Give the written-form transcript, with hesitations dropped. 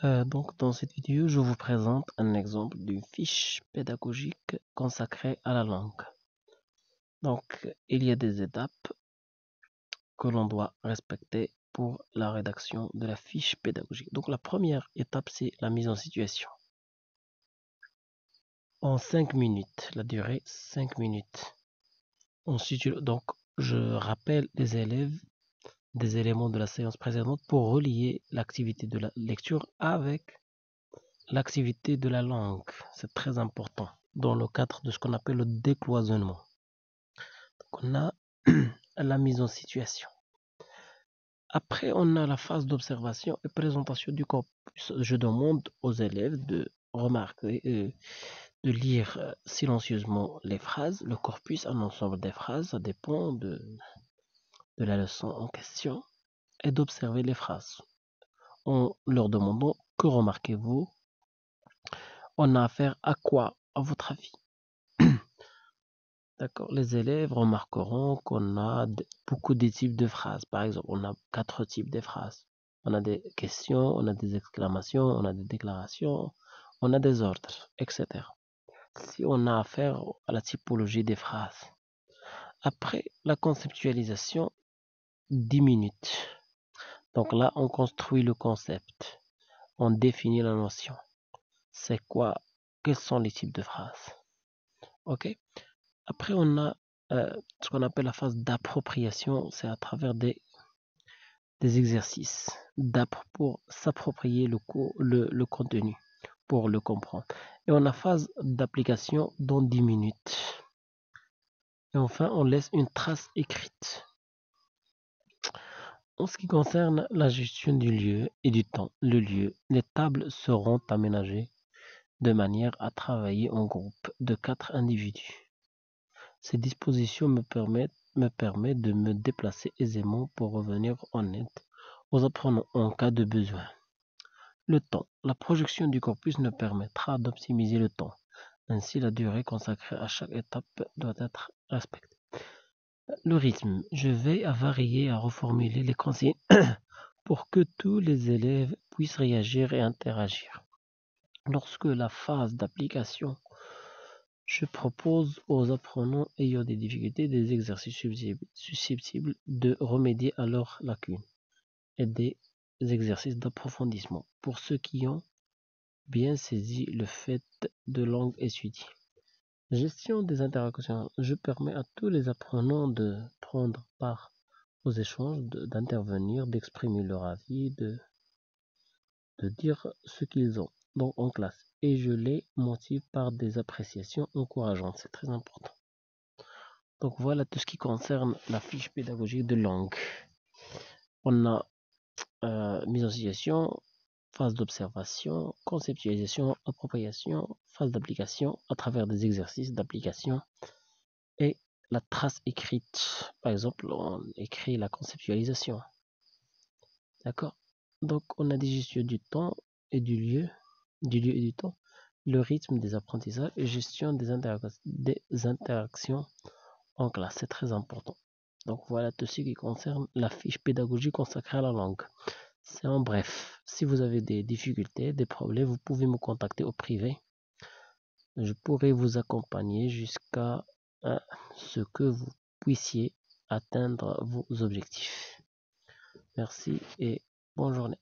Donc, dans cette vidéo, je vous présente un exemple d'une fiche pédagogique consacrée à la langue. Donc, il y a des étapes que l'on doit respecter pour la rédaction de la fiche pédagogique. Donc, la première étape, c'est la mise en situation. En 5 minutes, la durée 5 minutes. Ensuite, donc, je rappelle les élèves des éléments de la séance précédente pour relier l'activité de la lecture avec l'activité de la langue. C'est très important dans le cadre de ce qu'on appelle le décloisonnement. Donc, on a la mise en situation. Après, on a la phase d'observation et présentation du corpus. Je demande aux élèves de remarquer, de lire silencieusement les phrases, le corpus, un ensemble des phrases, ça dépend de la leçon en question, et d'observer les phrases. En leur demandant que remarquez-vous, on a affaire à quoi, à votre avis? D'accord. Les élèves remarqueront qu'on a beaucoup de types de phrases. Par exemple, on a 4 types de phrases. On a des questions, on a des exclamations, on a des déclarations, on a des ordres, etc. Si on a affaire à la typologie des phrases. Après la conceptualisation, 10 minutes. Donc là, on construit le concept. On définit la notion. C'est quoi? Quels sont les types de phrases? OK? Après, on a ce qu'on appelle la phase d'appropriation. C'est à travers des exercices pour s'approprier le contenu, pour le comprendre. Et on a phase d'application dans 10 minutes. Et enfin, on laisse une trace écrite. En ce qui concerne la gestion du lieu et du temps, le lieu, les tables seront aménagées de manière à travailler en groupe de 4 individus. Ces dispositions me permettent de me déplacer aisément pour revenir en aide aux apprenants en cas de besoin. Le temps. La projection du corpus nous permettra d'optimiser le temps. Ainsi, la durée consacrée à chaque étape doit être respectée. Le rythme. Je vais à varier, à reformuler les consignes pour que tous les élèves puissent réagir et interagir. Lorsque la phase d'application, je propose aux apprenants ayant des difficultés des exercices susceptibles de remédier à leurs lacunes et des exercices d'approfondissement pour ceux qui ont bien saisi le fait de langue étudiée. Gestion des interactions. Je permets à tous les apprenants de prendre part aux échanges, d'intervenir, d'exprimer leur avis, de dire ce qu'ils ont en classe. Et je les motive par des appréciations encourageantes. C'est très important. Donc voilà tout ce qui concerne la fiche pédagogique de langue. On a mise en situation, phase d'observation, conceptualisation, appropriation, phase d'application à travers des exercices d'application et la trace écrite. Par exemple, on écrit la conceptualisation. D'accord? Donc on a des gestions du temps et du lieu et du temps, le rythme des apprentissages et gestion des interactions en classe. C'est très important. Donc voilà tout ce qui concerne la fiche pédagogique consacrée à la langue. C'est en bref. Si vous avez des difficultés, des problèmes, vous pouvez me contacter au privé. Je pourrai vous accompagner jusqu'à ce que vous puissiez atteindre vos objectifs. Merci et bonne journée.